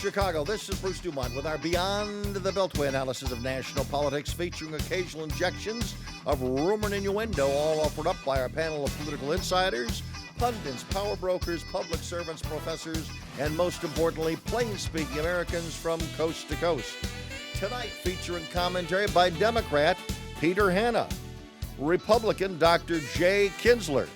Chicago, this is Bruce DuMont with our Beyond the Beltway analysis of national politics, featuring occasional injections of rumor and innuendo, all offered up by our panel of political insiders, pundits, power brokers, public servants, professors, and most importantly, plain-speaking Americans from coast to coast. Tonight, featuring commentary by Democrat Peter Hanna, Republican Dr. Jay Kinsler,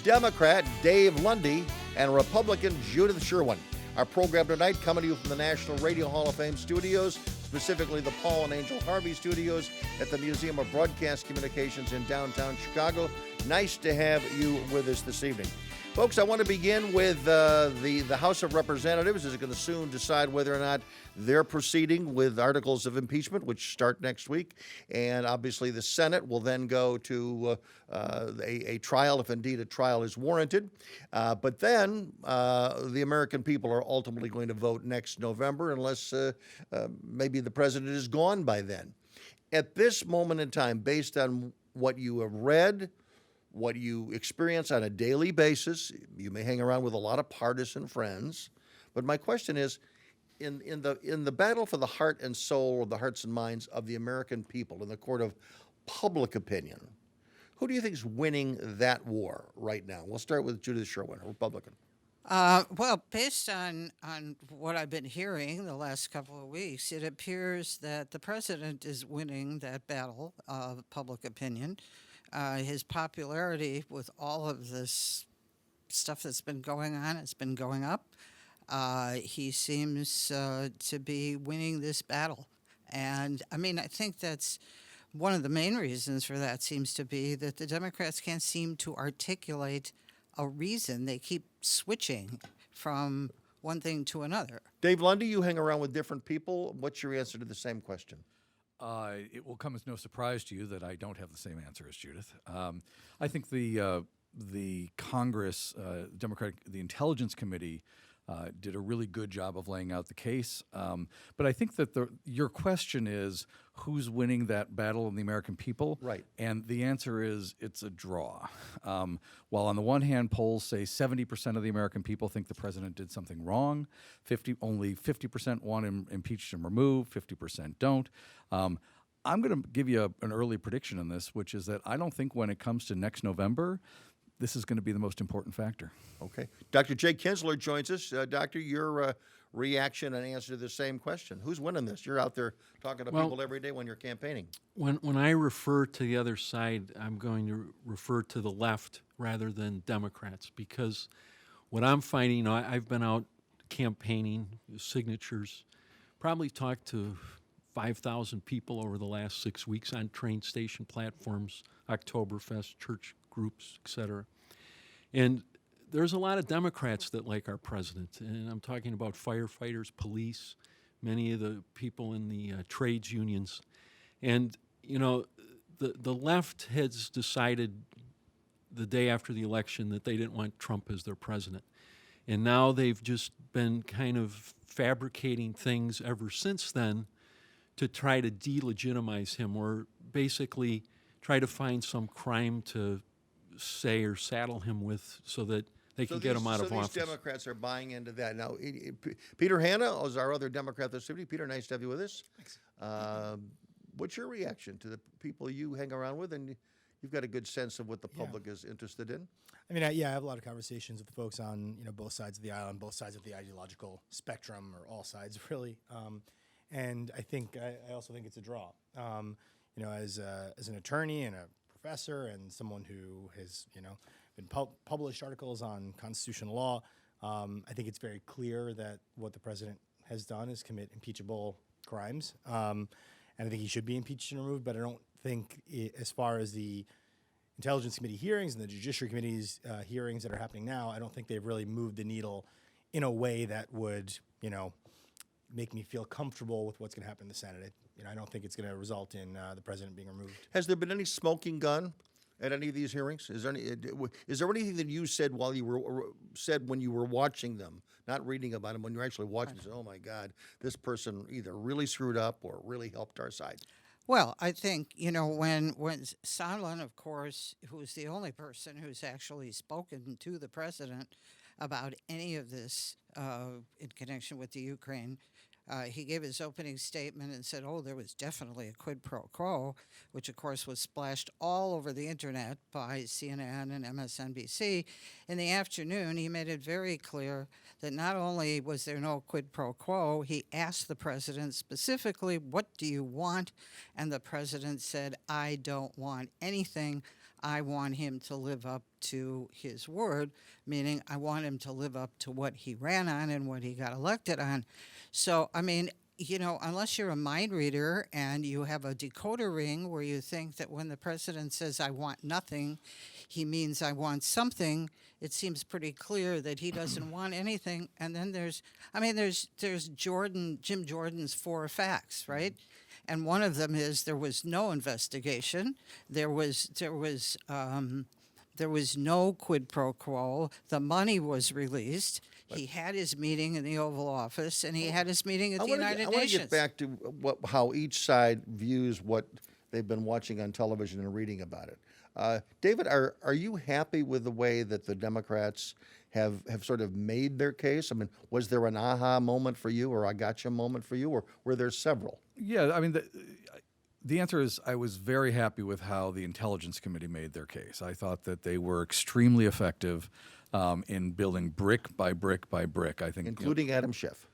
Democrat Dave Lundy, and Republican Judith Sherwin. Our program tonight coming to you from the National Radio Hall of Fame studios, specifically the Paul and Angel Harvey studios at the Museum of Broadcast Communications in downtown Chicago. Nice to have you with us this evening. Folks, I want to begin with the House of Representatives is going to soon decide whether or not they're proceeding with articles of impeachment, which start next week. And obviously the Senate will then go to a trial, if indeed a trial is warranted. But then the American people are ultimately going to vote next November, unless maybe the president is gone by then. At this moment in time, based on what you have read, what you experience on a daily basis, you may hang around with a lot of partisan friends, but my question is, in the battle for the heart and soul, the hearts and minds of the American people, in the court of public opinion, who do you think is winning that war right now? We'll start with Judith Sherwin, a Republican. Well, based on what I've been hearing the last couple of weeks, it appears that the president is winning that battle of public opinion. His popularity with all of this stuff that's been going on has been going up. He seems to be winning this battle. And, I mean, I think that's one of the main reasons for that seems to be that the Democrats can't seem to articulate a reason. They keep switching from one thing to another. Dave Lundy, you hang around with different people. What's your answer to the same question? It will come as no surprise to you that I don't have the same answer as Judith. I think the Congress, the Intelligence Committee, did a really good job of laying out the case. But I think that your question is who's winning that battle in the American people? Right. And the answer is it's a draw. While on the one hand, polls say 70% of the American people think the president did something wrong, only 50% want him impeached and removed, 50% don't. I'm going to give you an early prediction on this, which is that I don't think when it comes to next November, this is going to be the most important factor. Okay. Dr. Jay Kinsler joins us. Doctor, your reaction and answer to the same question. Who's winning this? You're out there talking to people every day when you're campaigning. When I refer to the other side, I'm going to refer to the left rather than Democrats, because what I'm finding, I've been out campaigning, signatures, probably talked to 5,000 people over the last 6 weeks on train station platforms, Oktoberfest, church groups, etc. And there's a lot of Democrats that like our president, and I'm talking about firefighters, police, many of the people in the trades unions. And, the left has decided the day after the election that they didn't want Trump as their president. And now they've just been kind of fabricating things ever since then to try to delegitimize him, or basically try to find some crime to say or saddle him with so that they can get him out of office. So these Democrats are buying into that. Now, Peter Hanna is our other Democrat this evening. Peter, nice to have you with us. Thanks. What's your reaction to the people you hang around with? And you've got a good sense of what the public is interested in. I mean, I have a lot of conversations with the folks on, both sides of the aisle, on both sides of the ideological spectrum, or all sides, really. And I think I also think it's a draw. As an attorney and a professor and someone who has, been published articles on constitutional law, I think it's very clear that what the president has done is commit impeachable crimes. And I think he should be impeached and removed, but I don't think as far as the Intelligence Committee hearings and the Judiciary Committee's hearings that are happening now, I don't think they've really moved the needle in a way that would, make me feel comfortable with what's going to happen in the Senate. I don't think it's going to result in the president being removed. Has there been any smoking gun at any of these hearings? Is there anything that you said when you were watching them, not reading about them, when you were actually watching? You said, "Oh my God, this person either really screwed up or really helped our side"? Well, I think, when Sondland, of course, who's the only person who's actually spoken to the president, about any of this in connection with the Ukraine. He gave his opening statement and said, there was definitely a quid pro quo, which of course was splashed all over the internet by CNN and MSNBC. In the afternoon, he made it very clear that not only was there no quid pro quo, he asked the president specifically, what do you want? And the president said, I don't want anything. I want him to live up to his word, meaning I want him to live up to what he ran on and what he got elected on. So, I mean, unless you're a mind reader and you have a decoder ring where you think that when the president says, I want nothing, he means I want something, it seems pretty clear that he doesn't want anything. And then there's Jim Jordan's 4 facts, right? And one of them is there was no investigation. There was no quid pro quo. The money was released. He had his meeting in the Oval Office, and he had his meeting at the United Nations. I want to get back to how each side views what they've been watching on television and reading about it. David, are you happy with the way that the Democrats have sort of made their case? I mean, was there an aha moment for you or a gotcha moment for you, or were there several? Yeah, I mean, the answer is I was very happy with how the Intelligence Committee made their case. I thought that they were extremely effective in building brick by brick by brick. I think, including Adam Schiff.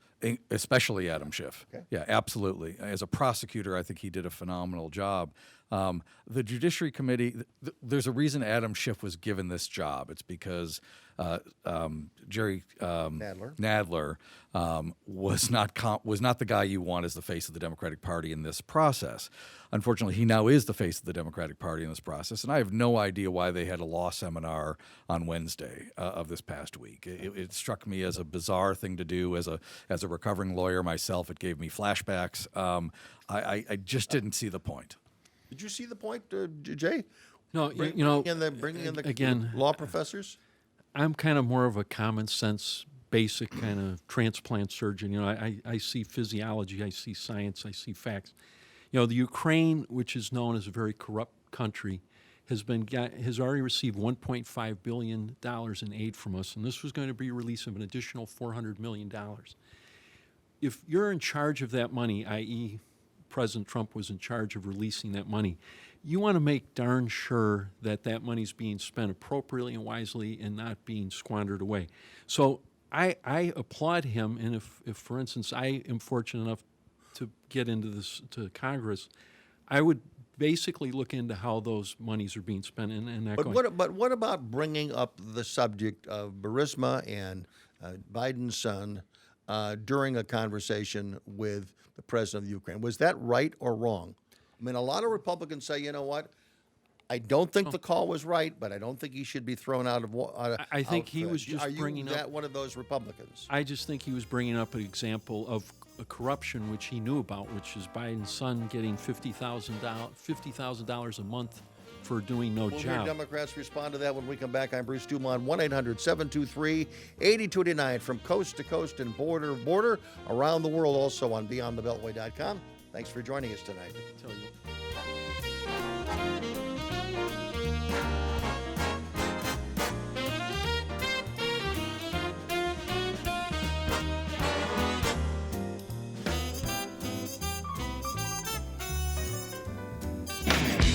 Especially Adam Schiff. Okay. Yeah, absolutely. As a prosecutor, I think he did a phenomenal job. The Judiciary Committee, there's a reason Adam Schiff was given this job. It's because Jerry Nadler was not the guy you want as the face of the Democratic Party in this process. Unfortunately, he now is the face of the Democratic Party in this process, and I have no idea why they had a law seminar on Wednesday of this past week. It struck me as a bizarre thing to do. As a recovering lawyer myself, it gave me flashbacks. I just didn't see the point. Did you see the point, Jay? No, bringing in the again, law professors. I'm kind of more of a common sense, basic kind of transplant surgeon. I see physiology, I see science, I see facts. The Ukraine, which is known as a very corrupt country, has already received $1.5 billion in aid from us, and this was going to be a release of an additional $400 million. If you're in charge of that money, i.e., President Trump was in charge of releasing that money, you want to make darn sure that that money's being spent appropriately and wisely and not being squandered away. So I applaud him, and if for instance, I am fortunate enough to get into this to Congress, I would basically look into how those monies are being spent and not going. But what about bringing up the subject of Burisma and Biden's son during a conversation with the president of Ukraine? Was that right or wrong? I mean, a lot of Republicans say, you know what, I don't think the call was right, but I don't think he should be thrown out of. I think he was just bringing up. Are you one of those Republicans? I just think he was bringing up an example of a corruption which he knew about, which is Biden's son getting $50,000 a month for doing no We'll job. hear Democrats respond to that when we come back. I'm Bruce DuMont, 1-800-723-8229 from coast to coast and border to border around the world, also on BeyondTheBeltway.com. Thanks for joining us tonight. Tell you.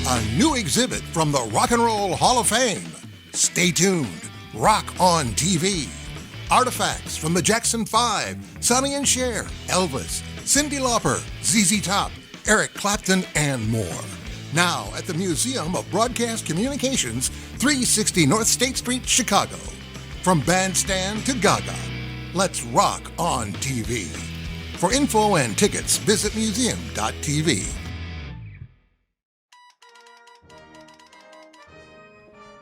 A new exhibit from the Rock and Roll Hall of Fame. Stay tuned. Rock on TV. Artifacts from the Jackson 5, Sonny and Cher, Elvis, Cyndi Lauper, ZZ Top, Eric Clapton, and more. Now at the Museum of Broadcast Communications, 360 North State Street, Chicago. From Bandstand to Gaga, let's rock on TV. For info and tickets, visit museum.tv.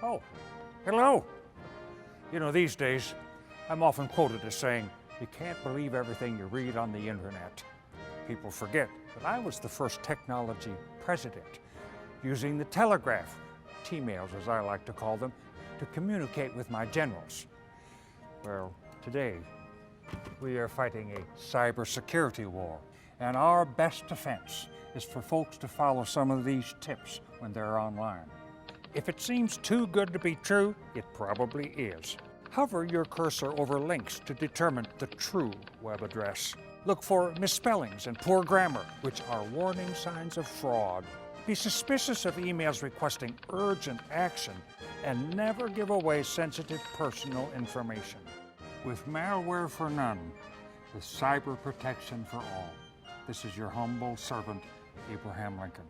Oh, hello. These days, I'm often quoted as saying, you can't believe everything you read on the internet. People forget that I was the first technology president, using the telegraph, T-mails as I like to call them, to communicate with my generals. Well, today, we are fighting a cybersecurity war, and our best defense is for folks to follow some of these tips when they're online. If it seems too good to be true, it probably is. Hover your cursor over links to determine the true web address. Look for misspellings and poor grammar, which are warning signs of fraud. Be suspicious of emails requesting urgent action, and never give away sensitive personal information. With malware for none, with cyber protection for all. This is your humble servant, Abraham Lincoln.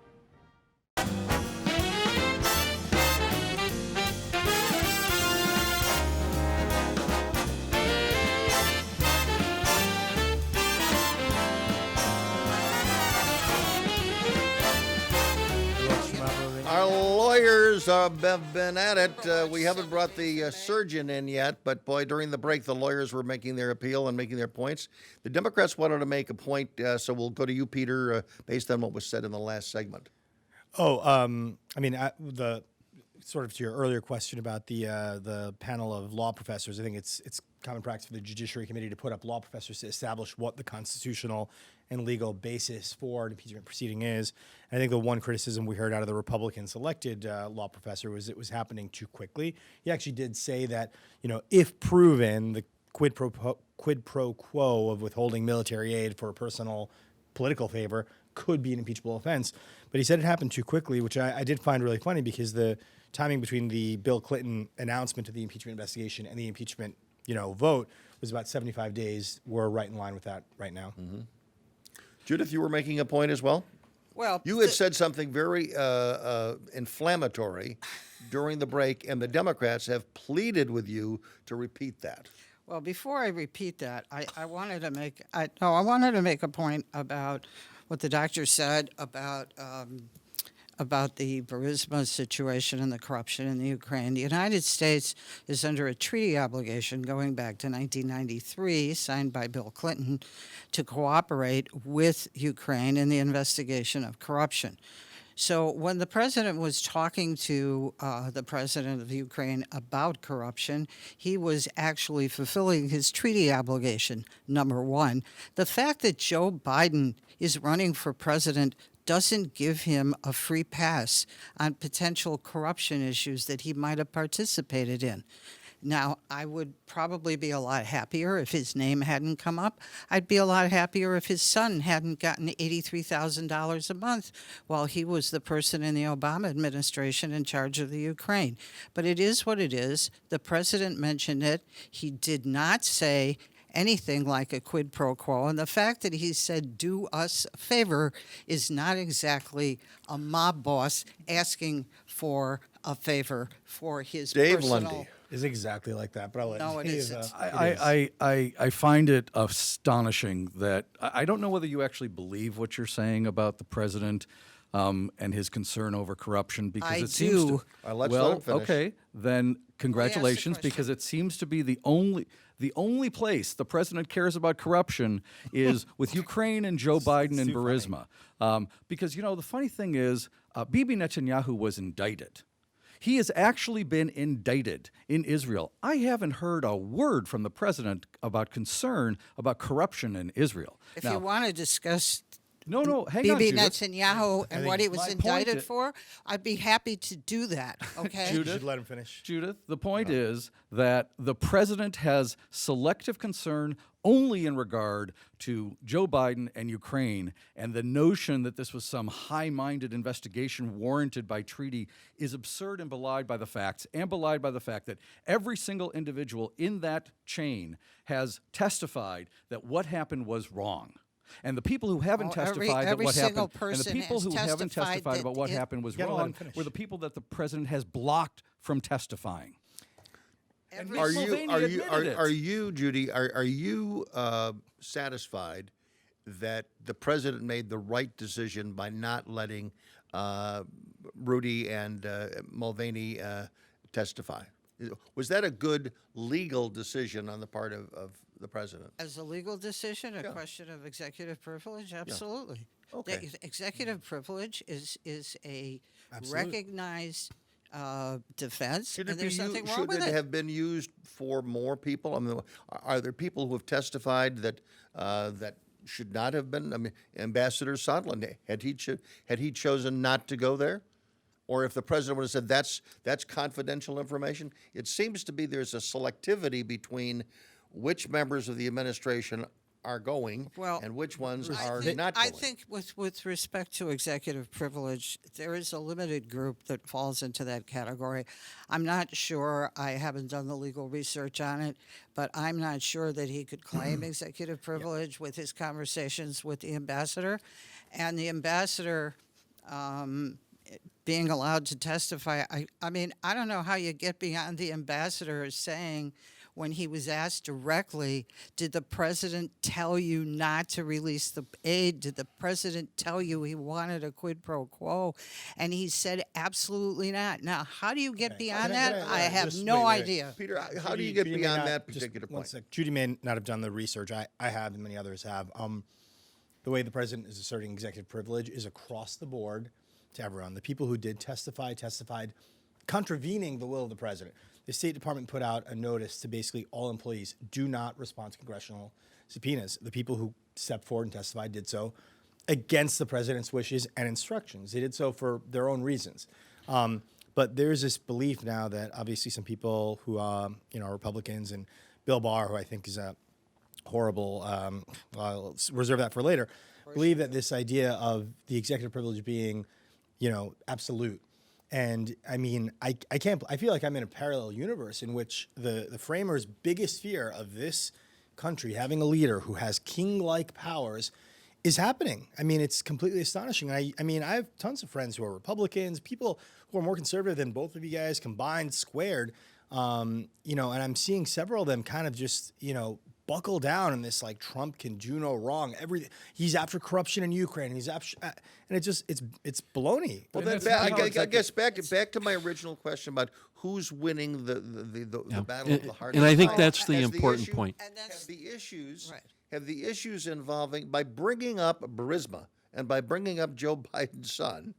Our lawyers have been at it. We haven't brought the surgeon in yet, but boy, during the break, the lawyers were making their appeal and making their points. The Democrats wanted to make a point, so we'll go to you, Peter, based on what was said in the last segment. The sort of to your earlier question about the panel of law professors, I think it's common practice for the Judiciary Committee to put up law professors to establish what the constitutional and legal basis for an impeachment proceeding is. And I think the one criticism we heard out of the Republican-selected law professor was it was happening too quickly. He actually did say that, if proven, the quid pro quo of withholding military aid for a personal political favor could be an impeachable offense. But he said it happened too quickly, which I did find really funny because the timing between the Bill Clinton announcement of the impeachment investigation and the impeachment, vote was about 75 days. We're right in line with that right now. Mm-hmm. Judith, you were making a point as well? Well, you had said something very inflammatory during the break, and the Democrats have pleaded with you to repeat that. Well, before I repeat that, I wanted to make a point about what the doctor said about the Burisma situation and the corruption in the Ukraine. The United States is under a treaty obligation going back to 1993, signed by Bill Clinton, to cooperate with Ukraine in the investigation of corruption. So when the president was talking to the president of Ukraine about corruption, he was actually fulfilling his treaty obligation, number one. The fact that Joe Biden is running for president doesn't give him a free pass on potential corruption issues that he might have participated in. Now, I would probably be a lot happier if his name hadn't come up. I'd be a lot happier if his son hadn't gotten $83,000 a month while he was the person in the Obama administration in charge of the Ukraine. But it is what it is. The president mentioned it. He did not say anything like a quid pro quo. And the fact that he said, do us a favor, is not exactly a mob boss asking for a favor for his Dave personal... Lundy is exactly like that, but I'll let No, it Dave, isn't. I find it astonishing that I don't know whether you actually believe what you're saying about the president and his concern over corruption, because I it seems do. to, Let's let him finish. okay, then congratulations, question. because it seems to be the only place the president cares about corruption is with Ukraine and Joe Biden and Burisma. Because, the funny thing is, Bibi Netanyahu was indicted. He has actually been indicted in Israel. I haven't heard a word from the president about concern about corruption in Israel. If Now, you want to discuss hang on, Bibi Judith. Netanyahu and what he was my point indicted is- for, I'd be happy to do that, okay? you should let him finish. Judith, the point is that the president has selective concern only in regard to Joe Biden and Ukraine, and the notion that this was some high-minded investigation warranted by treaty is absurd and belied by the facts, and belied by the fact that every single individual in that chain has testified that what happened was wrong. And the people who haven't testified every that what single happened, and the person people has who haven't testified testified that about what it- happened was You gotta let him wrong finish. were the people that the president has blocked from testifying. Every Are Pennsylvania you, admitted it. are you, Judy, are you satisfied that the president made the right decision by not letting Rudy and Mulvaney testify? Was that a good legal decision on the part of the president? As a legal decision, a question of executive privilege, absolutely. Okay. The executive privilege is a Absolutely. recognized defense, Should and there's nothing wrong should with it it. have been used for more people? I mean, are there people who have testified that that should not have been? I mean, Ambassador Sondland, had he chosen not to go there, or if the president would have said that's confidential information. It seems to be there's a selectivity between which members of the administration are going and which ones are not going. I think with respect to executive privilege, there is a limited group that falls into that category. I'm not sure, I haven't done the legal research on it, but I'm not sure that he could claim executive privilege with his conversations with the ambassador. And the ambassador being allowed to testify, I mean, I don't know how you get beyond the ambassador saying, when he was asked directly, did the president tell you not to release the aid? Did the president tell you he wanted a quid pro quo? And he said, absolutely not. Now, how do you get beyond that? I have no idea. Peter, how do you get beyond that particular One point? sec. Judy may not have done the research. I have, and many others have. The way the president is asserting executive privilege is across the board to everyone. The people who did testified contravening the will of the president. The State Department put out a notice to basically all employees, do not respond to congressional subpoenas. The people who stepped forward and testified did so against the president's wishes and instructions. They did so for their own reasons. But there's this belief now that obviously some people who are Republicans, and Bill Barr, who I think is a horrible, I'll reserve that for later, believe that this idea of the executive privilege being, absolute. And I mean, I feel like I'm in a parallel universe in which the framers' biggest fear of this country having a leader who has king-like powers is happening. I mean, it's completely astonishing. I mean, I have tons of friends who are Republicans, people who are more conservative than both of you guys combined, squared, and I'm seeing several of them kind of just, buckle down in this, like, Trump can do no wrong. He's after corruption in Ukraine. And it's baloney. Well, then I guess back to my original question about who's winning the battle of the heart. And I think that's the important point. Have the issues involving, by bringing up Burisma and by bringing up Joe Biden's son,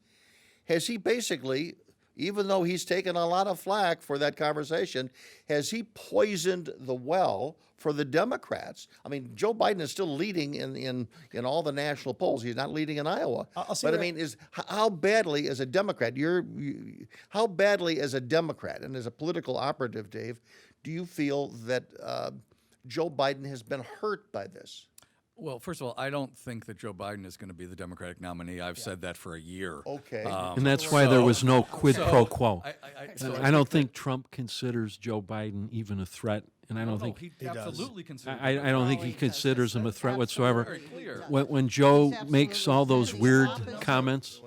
has he basically, even though he's taken a lot of flack for that conversation, has he poisoned the well for the Democrats? I mean, Joe Biden is still leading in all the national polls. He's not leading in Iowa. But I mean, how badly as a Democrat, how badly as a Democrat and as a political operative, Dave, do you feel that Joe Biden has been hurt by this? Well, first of all, I don't think that Joe Biden is going to be the Democratic nominee. I've said that for a year. Okay. And that's why there was no quid pro quo. I don't think Trump considers Joe Biden even a threat, and I don't think he absolutely considers. I don't think he considers him a threat whatsoever. When Joe makes all those weird comments.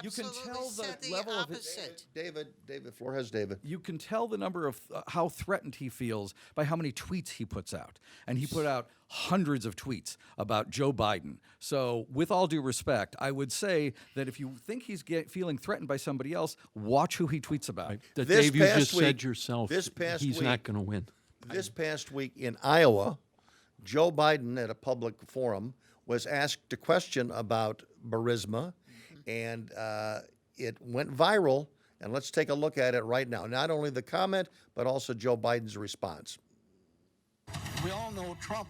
You can tell the level of it. David, floor has David. You can tell the number of how threatened he feels by how many tweets he puts out. And he put out hundreds of tweets about Joe Biden. So with all due respect, I would say that if you think he's feeling threatened by somebody else, watch who he tweets about. Right. Dave, you just said yourself, he's not going to win. This past week in Iowa, Joe Biden at a public forum was asked a question about Burisma, and it went viral. And let's take a look at it right now. Not only the comment, but also Joe Biden's response. We all know Trump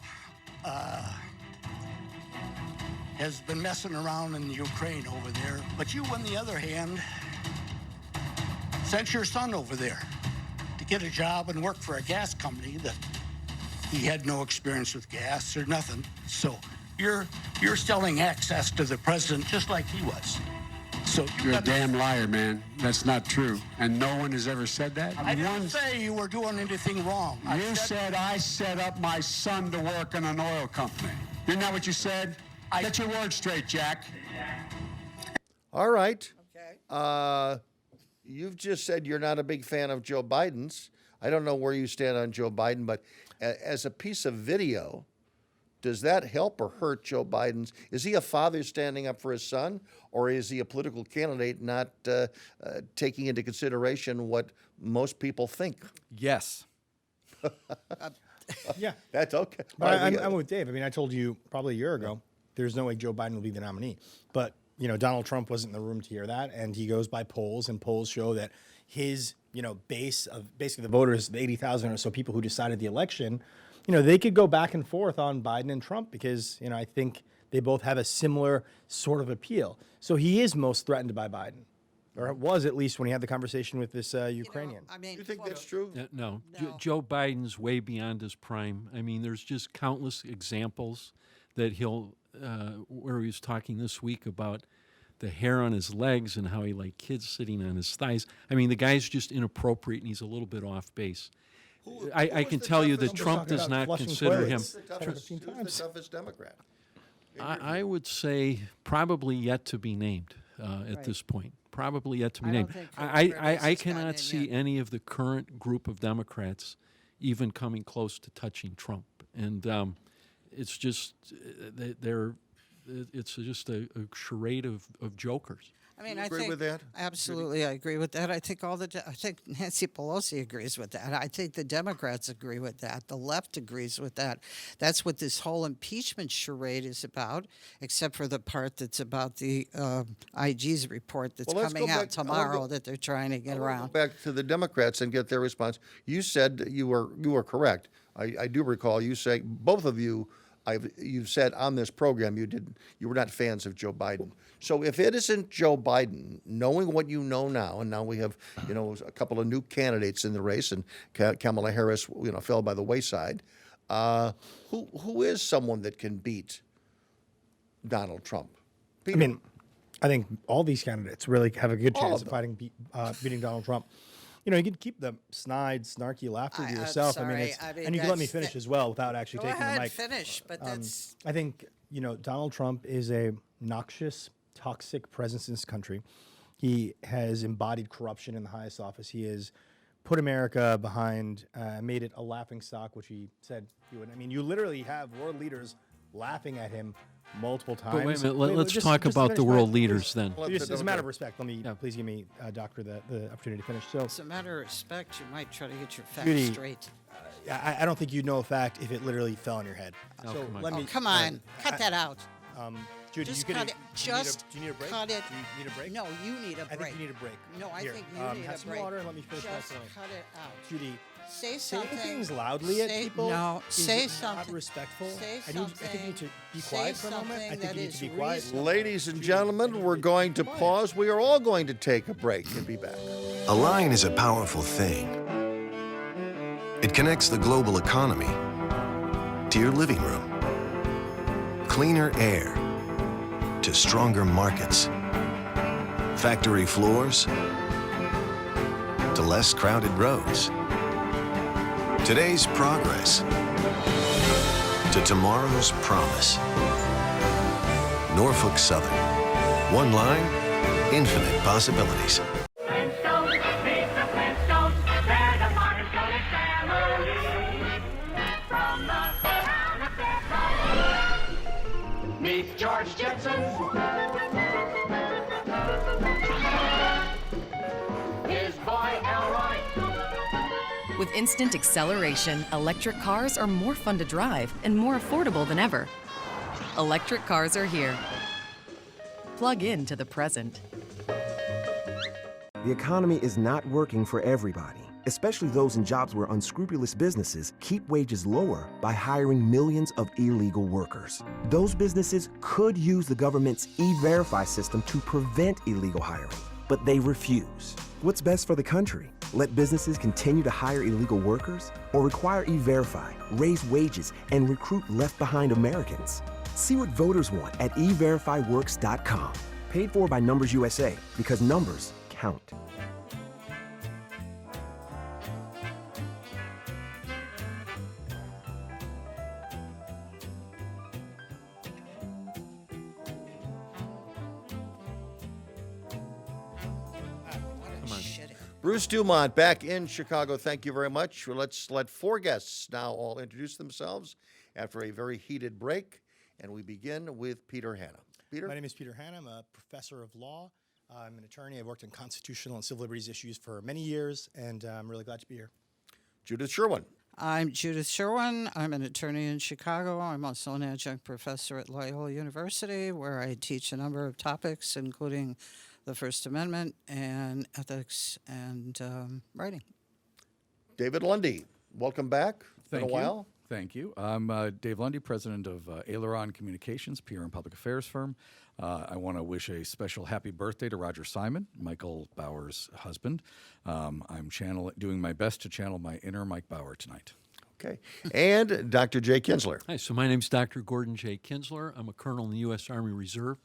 has been messing around in the Ukraine over there. But you, on the other hand, sent your son over there to get a job and work for a gas company that he had no experience with gas or nothing. So you're selling access to the president just like he was. So you're a damn liar, man. That's not true. And no one has ever said that. I didn't say you were doing anything wrong. You said I set up my son to work in an oil company. Isn't that what you said? Get your words straight, Jack. All right. Okay. You've just said you're not a big fan of Joe Biden's. I don't know where you stand on Joe Biden, but as a piece of video, does that help or hurt Joe Biden's? Is he a father standing up for his son, or is he a political candidate not taking into consideration what most people think? Yes. Yeah. That's okay. But I'm with Dave. I mean, I told you probably a year ago, there's no way Joe Biden will be the nominee. But, Donald Trump wasn't in the room to hear that, and he goes by polls, and polls show that his, base of basically the voters, the 80,000 or so people who decided the election, they could go back and forth on Biden and Trump because, I think they both have a similar sort of appeal. So he is most threatened by Biden. or it was at least when he had the conversation with this Ukrainian. I mean, You think well, that's true? No, No. Joe Biden's way beyond his prime. I mean, there's just countless examples that where he was talking this week about the hair on his legs and how he liked kids sitting on his thighs. I mean, the guy's just inappropriate and he's a little bit off base. I can tell you that Trump does not consider him. Who's the toughest Democrat? I would say probably yet to be named at this point. Probably yet to be I don't named. think I Rivers has gotten cannot in see yet. any of the current group of Democrats even coming close to touching Trump. And it's just it's just a charade of jokers. I mean, You I agree think with that, absolutely, I agree with that. I think I think Nancy Pelosi agrees with that. I think the Democrats agree with that. The left agrees with that. That's what this whole impeachment charade is about, except for the part that's about the IG's report that's Well, let's coming go out back- I wanna tomorrow go- that they're trying to get Go around. back to the Democrats and get their response. You said that you were correct. I do recall you saying, both of you, you've said on this program you were not fans of Joe Biden. So if it isn't Joe Biden, knowing what you know now, and now we have a couple of new candidates in the race, and Kamala Harris fell by the wayside. Who is someone that can beat Donald Trump? Peter. I mean, I think all these candidates really have a good All chance of of beating Donald Trump. You can keep the snide, snarky laughter to I'm yourself. sorry. And you can let me finish as well without actually Go taking ahead, the mic. finish, but that's I think, Donald Trump is a noxious, toxic presence in this country. He has embodied corruption in the highest office. He has put America behind, made it a laughing stock, which he said he would. I mean, you literally have world leaders laughing at him multiple times. But wait a minute, let's just talk about finish the my- world please. leaders then. Just as a matter of respect, let me please give me, Doctor, the opportunity to finish. So, as a matter of respect. You might try to get your facts Judy, straight. I don't think you'd know a fact if it literally fell on your head. Oh, so come on. let me. Come on, cut that out. Judy, Just you cut it. do you need a break? cut it. Do you need a break? No, you need a break. I think you need a break. No, I Here, think you need have a some break. water and let me finish Just my point. cut it out. Judy, Say something. saying things loudly at Say- people No, is say not something. respectful. Say I think something. you need to be Say quiet for a moment. I something think that you need to is be quiet. reasonable. Ladies and gentlemen, we're going to pause. We are all going to take a break and be back. A line is a powerful thing. It connects the global economy to your living room. Cleaner air to stronger markets. Factory floors to less crowded roads. Today's progress to tomorrow's promise. Norfolk Southern. One line, infinite possibilities. Flintstones, meet the Flintstones. They're the Monticelli family. From the town of Fairfield. Meet George Jetson. His boy Elroy. With instant acceleration, electric cars are more fun to drive and more affordable than ever. Electric cars are here. Plug in to the present. The economy is not working for everybody, especially those in jobs where unscrupulous businesses keep wages lower by hiring millions of illegal workers. Those businesses could use the government's E-Verify system to prevent illegal hiring, but they refuse. What's best for the country? Let businesses continue to hire illegal workers or require E-Verify, raise wages, and recruit left-behind Americans? See what voters want at everifyworks.com. Paid for by Numbers USA, because numbers count. Bruce DuMont back in Chicago. Thank you very much. Let's let four guests now all introduce themselves after a very heated break. And we begin with Peter Hanna. Peter? My name is Peter Hanna. I'm a professor of law. I'm an attorney. I've worked on constitutional and civil liberties issues for many years, and I'm really glad to be here. Judith Sherwin. I'm Judith Sherwin. I'm an attorney in Chicago. I'm also an adjunct professor at Loyola University, where I teach a number of topics, including the First Amendment and ethics and writing. David Lundy. Welcome back. Been a while. Thank you. I'm Dave Lundy, president of Aileron Communications, PR and public affairs firm. I want to wish a special happy birthday to Roger Simon, Michael Bauer's husband. I'm doing my best to channel my inner Mike Bauer tonight. Okay. And Dr. Jay Kinsler. Hi, so my name's Dr. Gordon J. Kinsler. I'm a colonel in the U.S. Army Reserve,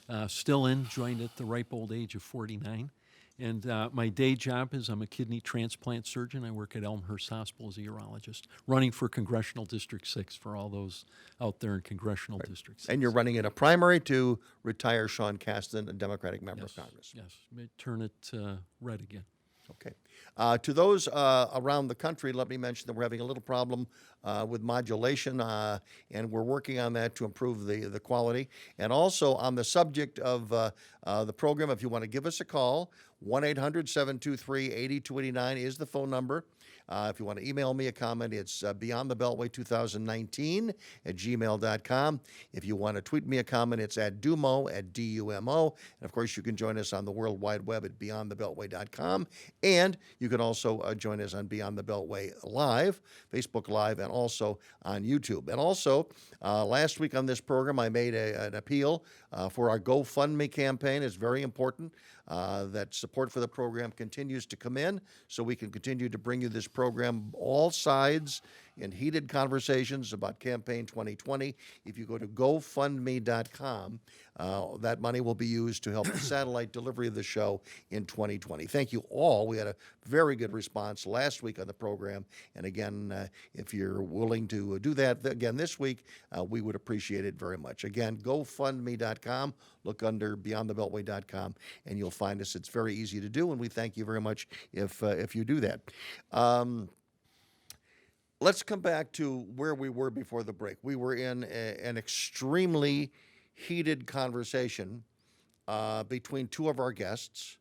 joined at the ripe old age of 49. And my day job is I'm a kidney transplant surgeon. I work at Elmhurst Hospital as a urologist, running for Congressional District 6 for all those out there in Congressional District 6. And you're running in a primary to retire Sean Casten, a Democratic member of Congress. Yes, turn it red again. Okay. To those around the country, let me mention that we're having a little problem with modulation, and we're working on that to improve the quality. And also on the subject of the program, if you want to give us a call, 1-800-723-8289 is the phone number. If you want to email me a comment, it's beyondthebeltway2019 at gmail.com. If you want to tweet me a comment, it's at DuMont, at DUMO. And, of course, you can join us on the World Wide Web at beyondthebeltway.com. And you can also join us on Beyond the Beltway Live, Facebook Live, and also on YouTube. And also, last week on this program, I made an appeal for our GoFundMe campaign. It's very important that support for the program continues to come in so we can continue to bring you this program, all sides in heated conversations about Campaign 2020. If you go to GoFundMe.com, that money will be used to help the satellite delivery of the show in 2020. Thank you all. We had a very good response last week on the program. And again, if you're willing to do that again this week, we would appreciate it very much. Again, GoFundMe.com. Look under BeyondTheBeltway.com, and you'll find us. It's very easy to do, and we thank you very much if you do that. Let's come back to where we were before the break. We were in an extremely heated conversation between two of our guests.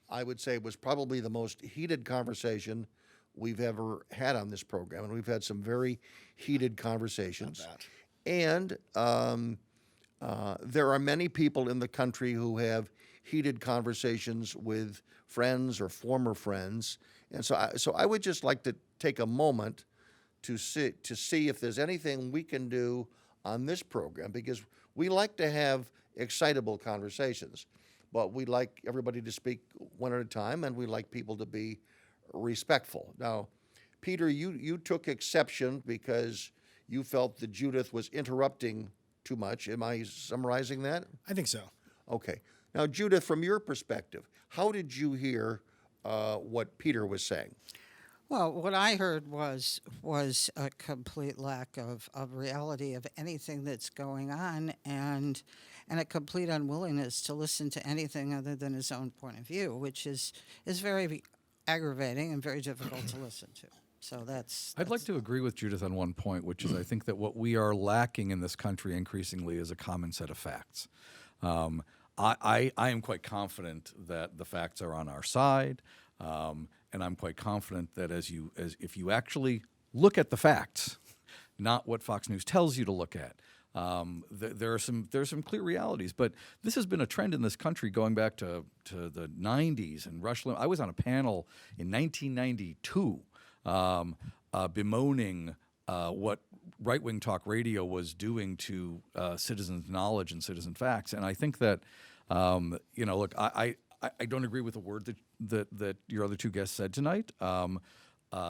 I would say it was probably the most heated conversation we've ever had on this program, and we've had some very heated conversations. And there are many people in the country who have heated conversations with friends or former friends, and so I would just like to take a moment to see if there's anything we can do on this program, because we like to have excitable conversations, but we like everybody to speak one at a time, and we like people to be respectful. Now, Peter, you took exception because you felt that Judith was interrupting too much. Am I summarizing that? I think so. Okay. Now, Judith, from your perspective, how did you hear what Peter was saying? Well, what I heard was a complete lack of reality of anything that's going on, and a complete unwillingness to listen to anything other than his own point of view, which is very aggravating and very difficult to listen to. So I'd like to agree with Judith on one point, which is I think that what we are lacking in this country increasingly is a common set of facts. I am quite confident that the facts are on our side. And I'm quite confident that if you actually look at the facts, not what Fox News tells you to look at, there are some clear realities. But this has been a trend in this country going back to the 90s and Rush Limbaugh. I was on a panel in 1992 bemoaning what right-wing talk radio was doing to citizens' knowledge and citizen facts. And I think that, look, I don't agree with a word that your other two guests said tonight,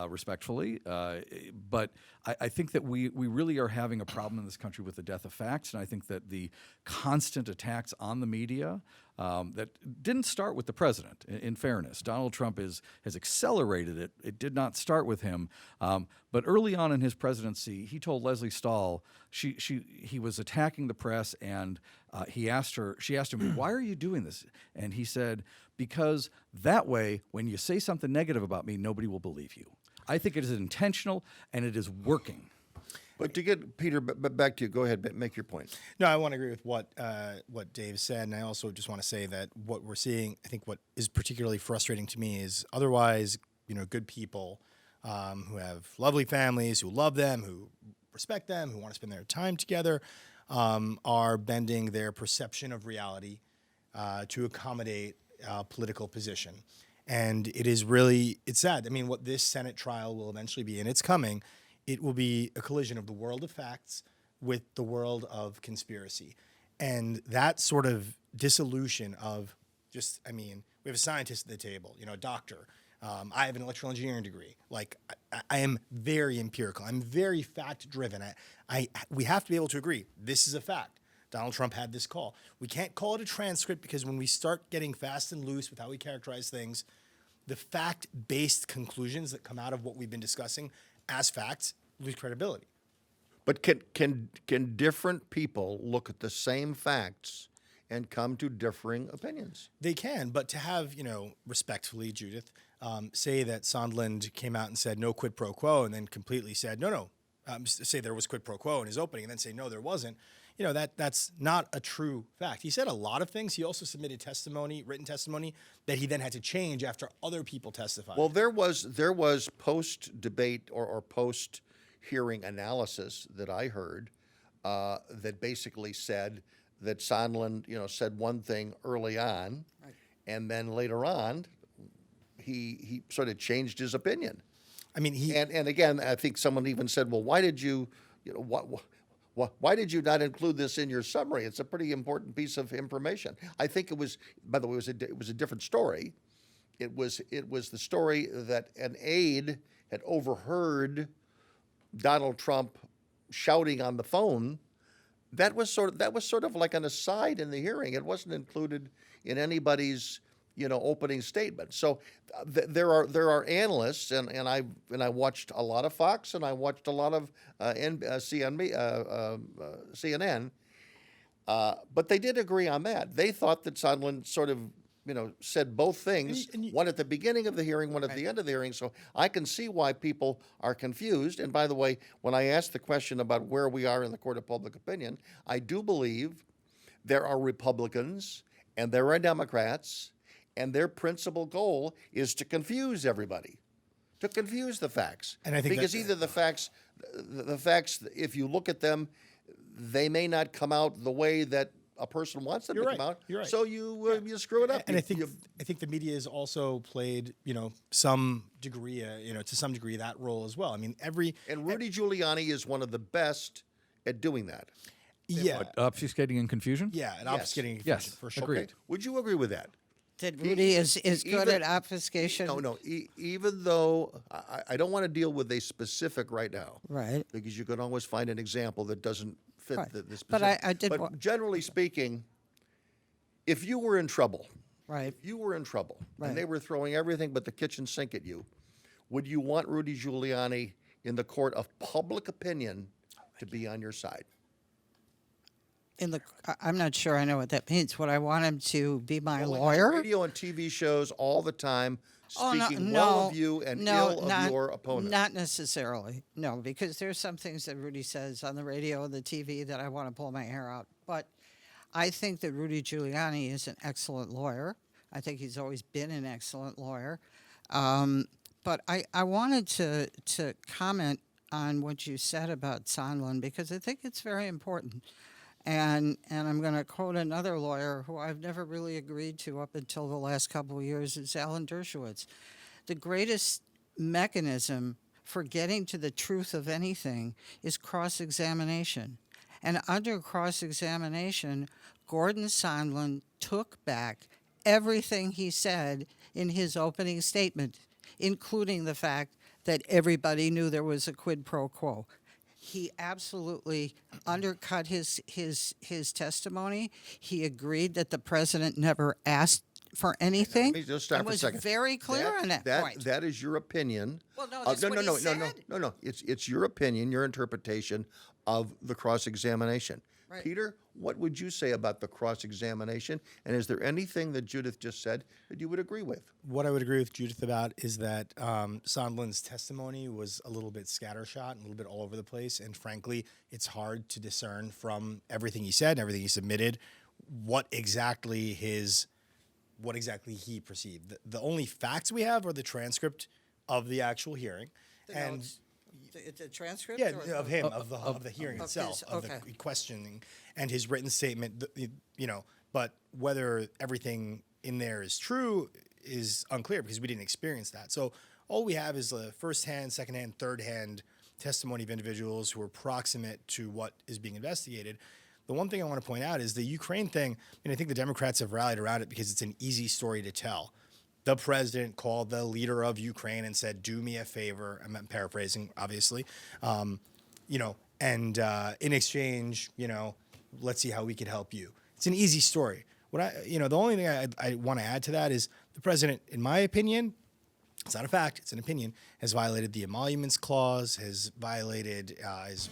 respectfully. But I think that we really are having a problem in this country with the death of facts. And I think that the constant attacks on the media that didn't start with the president, in fairness. Donald Trump has accelerated it. It did not start with him. But early on in his presidency, he told Leslie Stahl he was attacking the press, and she asked him, "Why are you doing this?" And he said, "Because that way, when you say something negative about me, nobody will believe you." I think it is intentional, and it is working. But to get Peter back to you, go ahead, make your point. No, I want to agree with what Dave said, and I also just want to say that what we're seeing, I think what is particularly frustrating to me is otherwise, good people who have lovely families, who love them, who respect them, who want to spend their time together, are bending their perception of reality to accommodate political position. And it's sad. I mean, what this Senate trial will eventually be, and it's coming, it will be a collision of the world of facts with the world of conspiracy. And that sort of dissolution of just, I mean, we have a scientist at the table, a doctor. I have an electrical engineering degree. Like, I am very empirical. I'm very fact-driven. We have to be able to agree. This is a fact. Donald Trump had this call. We can't call it a transcript because when we start getting fast and loose with how we characterize things, the fact-based conclusions that come out of what we've been discussing as facts lose credibility. But can different people look at the same facts and come to differing opinions? They can, but to have, respectfully, Judith, say that Sondland came out and said no quid pro quo and then completely said, no, say there was quid pro quo in his opening and then say, no, there wasn't, that's not a true fact. He said a lot of things. He also submitted testimony, written testimony, that he then had to change after other people testified. Well, there was post-debate or post-hearing analysis that I heard that basically said that Sondland, said one thing early on, right, and then later on, he sort of changed his opinion. I mean, and again, I think someone even said, well, why did you why did you not include this in your summary? It's a pretty important piece of information. I think it was, by the way, it was a different story. It was the story that an aide had overheard Donald Trump shouting on the phone. That was sort of like an aside in the hearing. It wasn't included in anybody's opening statement. So there are analysts, and I watched a lot of Fox and I watched a lot of CNN, but they did agree on that. They thought that Sondland sort of said both things, one at the beginning of the hearing, one at the end of the hearing. So I can see why people are confused. And by the way, when I asked the question about where we are in the court of public opinion, I do believe there are Republicans and there are Democrats, and their principal goal is to confuse everybody, to confuse the facts. And I think because either the facts, if you look at them, they may not come out the way that a person wants them to come out. You're right. So you screw it up. And I think the media has also played, some degree, to some degree that role as well. I mean, and Rudy Giuliani is one of the best at doing that. Yeah. What, obfuscating and confusion? Yeah, and obfuscating and yes, confusion, for sure. agreed. Okay. Would you agree with that? That Rudy is good at obfuscation? No. Even though I don't want to deal with a specific right now. Right. Because you can always find an example that doesn't fit Right. the specific. But I did. But generally speaking, if you were in trouble, Right. if you were in trouble, Right. and they were throwing everything but the kitchen sink at you, would you want Rudy Giuliani in the court of public opinion to be on your side? I'm not sure I know what that means. Would I want him to be my Well, lawyer? Radio and TV shows all the time, speaking no, well of you and ill of your opponent. Not necessarily, no, because there's some things that Rudy says on the radio and the TV that I want to pull my hair out. But I think that Rudy Giuliani is an excellent lawyer. I think he's always been an excellent lawyer. But I wanted to comment on what you said about Sondland because I think it's very important. And I'm going to quote another lawyer who I've never really agreed to up until the last couple of years, is Alan Dershowitz. The greatest mechanism for getting to the truth of anything is cross-examination. And under cross-examination, Gordon Sondland took back everything he said in his opening statement, including the fact that everybody knew there was a quid pro quo. He absolutely undercut his testimony. He agreed that the president never asked for anything. Let me just stop and for a was second. very clear on that point. That is your opinion. Well, no, that's what he said. No. It's your opinion, your interpretation of the cross-examination. Right. Peter, what would you say about the cross-examination? And is there anything that Judith just said that you would agree with? What I would agree with Judith about is that Sondland's testimony was a little bit scattershot and a little bit all over the place. And frankly, it's hard to discern from everything he said and everything he submitted what exactly he perceived. The only facts we have are the transcript of the actual hearing. The transcript? Yeah, or of him, of the hearing itself, of okay. the questioning and his written statement, but whether everything in there is true is unclear because we didn't experience that. So all we have is a first-hand, second-hand, third-hand testimony of individuals who are proximate to what is being investigated. the one thing I want to point out is the Ukraine thing. I think the Democrats have rallied around it because it's an easy story to tell. The president called the leader of Ukraine and said, "Do me a favor." I'm paraphrasing, obviously. And in exchange, let's see how we could help you. It's an easy story. The only thing I want to add to that is the president, in my opinion, it's not a fact, it's an opinion, has violated the emoluments clause, has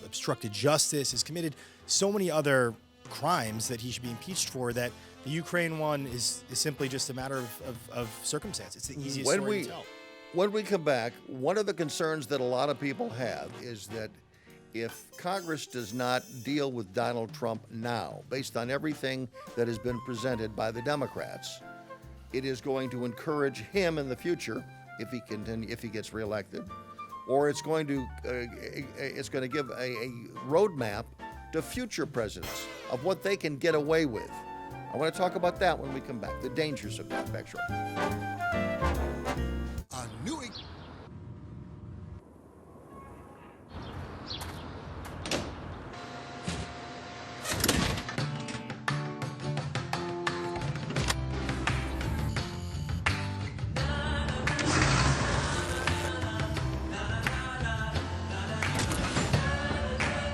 obstructed justice, has committed so many other crimes that he should be impeached for that the Ukraine one is simply just a matter of circumstance. It's the easiest story to tell. When we come back, one of the concerns that a lot of people have is that if Congress does not deal with Donald Trump now, based on everything that has been presented by the Democrats, it is going to encourage him in the future, if he gets reelected, or it's going to give a roadmap to future presidents of what they can get away with. I want to talk about that when we come back. The dangers of that. Back shortly.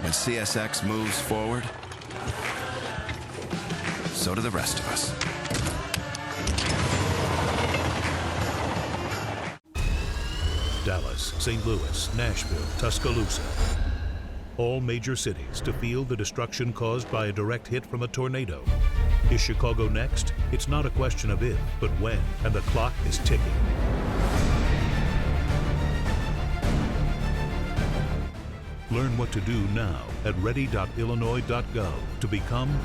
When CSX moves forward, so do the rest of us. Dallas, St. Louis, Nashville, Tuscaloosa. All major cities to feel the destruction caused by a direct hit from a tornado. Is Chicago next? It's not a question of if, but when, and the clock is ticking. Learn what to do now at ready.illinois.gov to become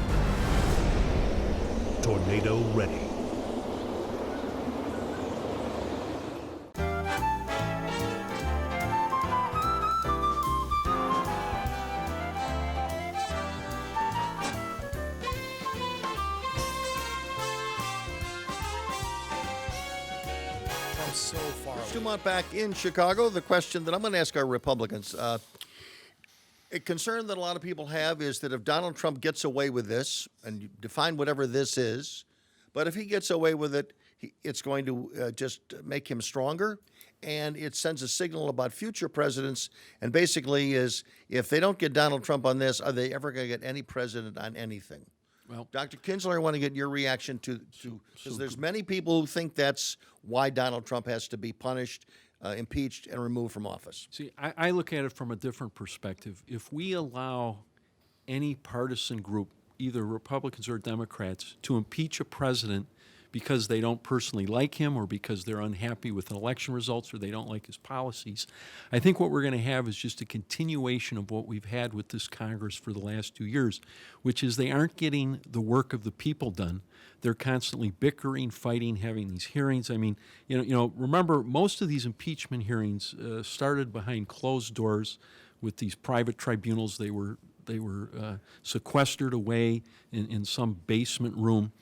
tornado ready. So far away. DuMont back in Chicago. The question that I'm going to ask our Republicans, a concern that a lot of people have is that if Donald Trump gets away with this, and you define whatever this is, but if he gets away with it, it's going to just make him stronger, and it sends a signal about future presidents, and basically is, if they don't get Donald Trump on this, are they ever going to get any president on anything? Well, Dr. Kinsler, I want to get your reaction to because there's many people who think that's why Donald Trump has to be punished, impeached, and removed from office. See, I look at it from a different perspective. If we allow any partisan group, either Republicans or Democrats, to impeach a president because they don't personally like him or because they're unhappy with election results or they don't like his policies, I think what we're going to have is just a continuation of what we've had with this Congress for the last 2 years, which is they aren't getting the work of the people done. They're constantly bickering, fighting, having these hearings. I mean, remember, most of these impeachment hearings started behind closed doors with these private tribunals. They were sequestered away in some basement room.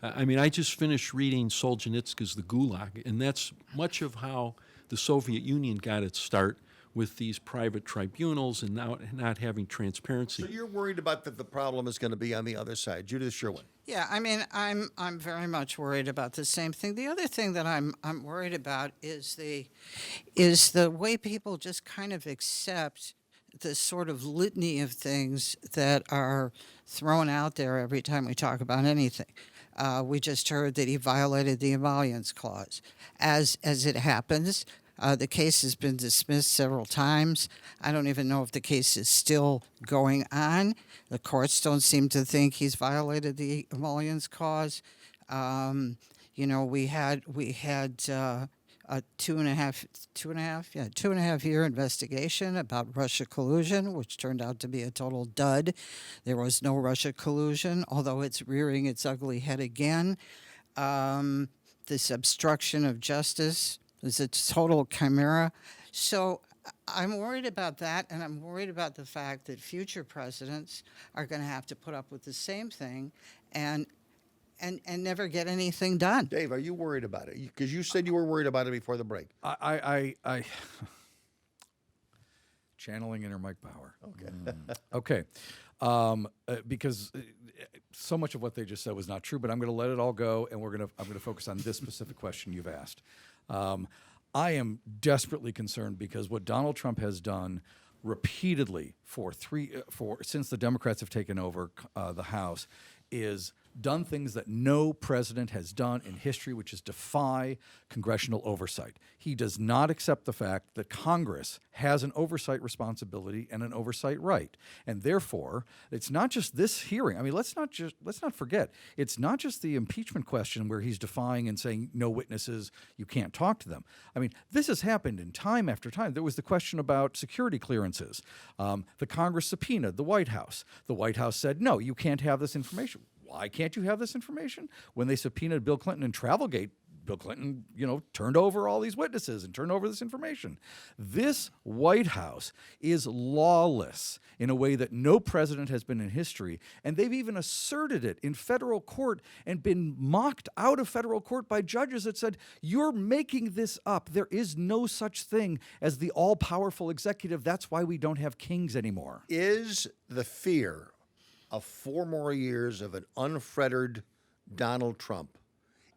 I just finished reading Solzhenitsyn's The Gulag, and that's much of how the Soviet Union got its start, with these private tribunals and now not having transparency. So you're worried about that the problem is going to be on the other side. Judith Sherwin. Yeah, I'm very much worried about the same thing. The other thing that I'm worried about is the way people just kind of accept the sort of litany of things that are thrown out there every time we talk about anything. We just heard that he violated the emoluments clause. As it happens, the case has been dismissed several times. I don't even know if the case is still going on. The courts don't seem to think he's violated the emoluments clause. We had a two and a half year investigation about Russia collusion, which turned out to be a total dud. There was no Russia collusion, although it's rearing its ugly head again. This obstruction of justice is a total chimera. So I'm worried about that, and I'm worried about the fact that future presidents are going to have to put up with the same thing and never get anything done. Dave, are you worried about it? Because you said you were worried about it before the break. I channeling inner Mike Bauer. Okay. Okay. because so much of what they just said was not true. But I'm going to let it all go, and I'm going to focus on this specific question you've asked. I am desperately concerned because what Donald Trump has done repeatedly since the Democrats have taken over the House is done things that no president has done in history, which is defy congressional oversight. He does not accept the fact that Congress has an oversight responsibility and an oversight right. And therefore, it's not just this hearing. I mean, let's not forget, it's not just the impeachment question where he's defying and saying no witnesses, you can't talk to them. I mean, this has happened in time after time. There was the question about security clearances. The Congress subpoenaed the White House. The White House said, no, you can't have this information. Why can't you have this information? When they subpoenaed Bill Clinton in Travelgate, Bill Clinton, turned over all these witnesses and turned over this information. This White House is lawless in a way that no president has been in history, and they've even asserted it in federal court and been mocked out of federal court by judges that said, you're making this up. There is no such thing as the all-powerful executive. That's why we don't have kings anymore. Is the fear of 4 more years of an unfettered Donald Trump,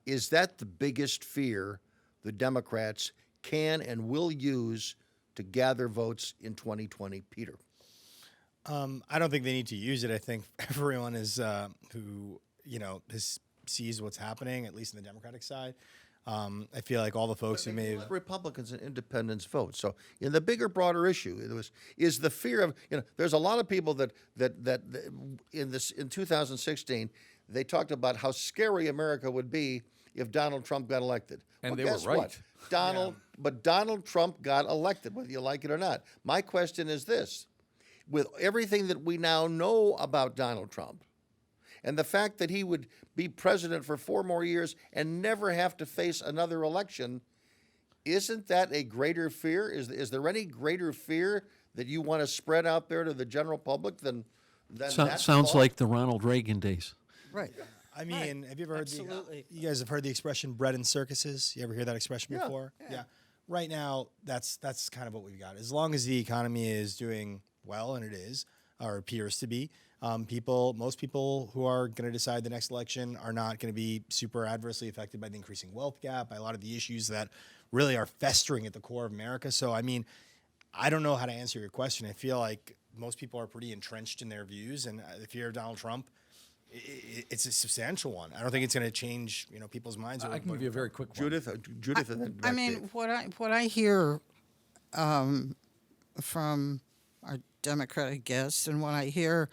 is that the biggest fear the Democrats can and will use to gather votes in 2020, Peter? I don't think they need to use it. I think everyone is who sees what's happening, at least in the Democratic side. I feel like all the folks who may have Republicans and independents vote. So in the bigger, broader issue, is the fear of there's a lot of people that in 2016 they talked about how scary America would be if Donald Trump got elected. And well, they were guess right. What? But Donald Trump got elected, whether you like it or not. My question is this: with everything that we now know about Donald Trump, and the fact that he would be president for 4 more years and never have to face another election, isn't that a greater fear? Is there any greater fear that you want to spread out there to the general public than that? Sounds like the Ronald Reagan days. Right. I mean, have you ever heard you guys have heard the expression bread and circuses? You ever hear that expression before? Yeah. Right now, that's kind of what we've got. As long as the economy is doing well, and it is, or appears to be, most people who are going to decide the next election are not going to be super adversely affected by the increasing wealth gap, by a lot of the issues that really are festering at the core of America. So, I mean, I don't know how to answer your question. I feel like most people are pretty entrenched in their views, and the fear of Donald Trump, it's a substantial one. I don't think it's going to change, people's minds. I can give you a very quick one. Judith, and then I mean, Dave. what I hear from our Democratic guests, and what I hear,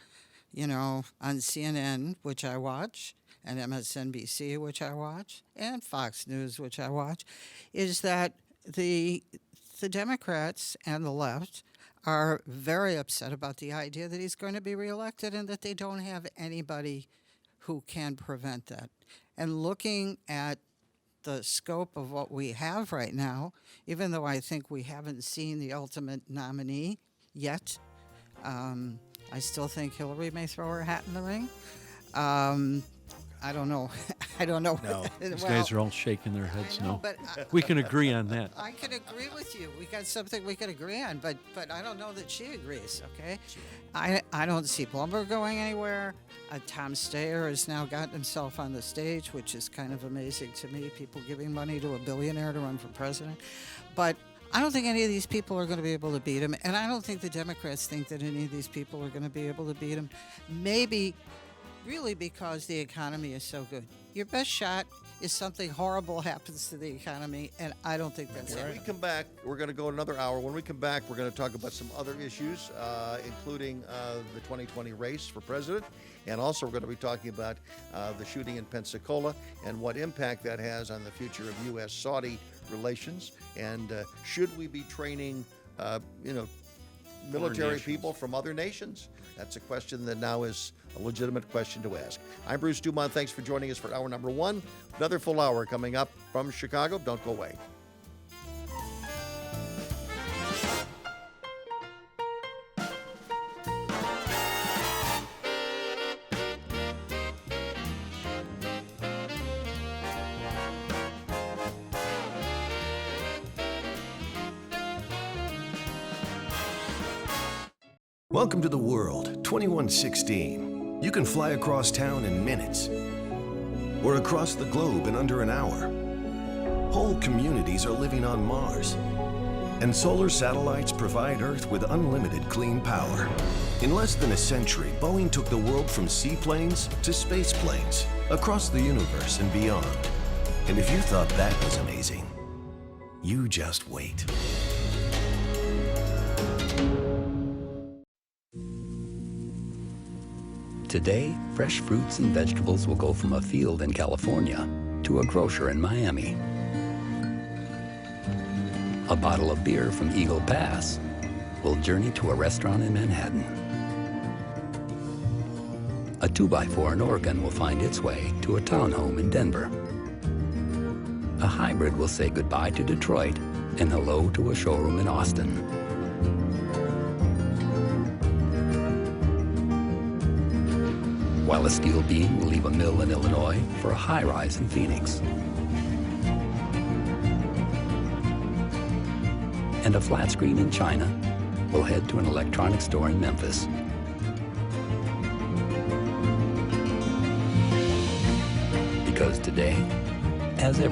on CNN, which I watch, and MSNBC, which I watch, and Fox News, which I watch, is that the Democrats and the left are very upset about the idea that he's going to be reelected and that they don't have anybody who can prevent that. And looking at the scope of what we have right now, even though I think we haven't seen the ultimate nominee yet, I still think Hillary may throw her hat in the ring. I don't know. I don't know. No. These guys are all shaking their heads no. But we can agree on that. I can agree with you. We got something we can agree on, but I don't know that she agrees, okay? I don't see Bloomberg going anywhere. Tom Steyer has now gotten himself on the stage, which is kind of amazing to me, people giving money to a billionaire to run for president. But I don't think any of these people are going to be able to beat him, and I don't think the Democrats think that any of these people are going to be able to beat him. Maybe really because the economy is so good. Your best shot is something horrible happens to the economy, and I don't think that's When it. we come back, we're going to go another hour. When we come back, we're going to talk about some other issues, including the 2020 race for president. And also, we're going to be talking about the shooting in Pensacola and what impact that has on the future of U.S.-Saudi relations. And should we be training, military people from other nations? That's a question that now is a legitimate question to ask. I'm Bruce DuMont. Thanks for joining us for hour number 1. Another full hour coming up from Chicago. Don't go away. Welcome to the world, 2116. You can fly across town in minutes, or across the globe in under an hour. Whole communities are living on Mars, and solar satellites provide Earth with unlimited clean power. In less than a century, Boeing took the world from seaplanes to space planes, across the universe and beyond. And if you thought that was amazing, you just wait. Today, fresh fruits and vegetables will go from a field in California to a grocer in Miami. A bottle of beer from Eagle Pass will journey to a restaurant in Manhattan. A 2x4 in Oregon will find its way to a townhome in Denver. A hybrid will say goodbye to Detroit and hello to a showroom in Austin. While a steel beam will leave a mill in Illinois for a high-rise in Phoenix. And a flat screen in China will head to an electronics store in Memphis. Because today, as every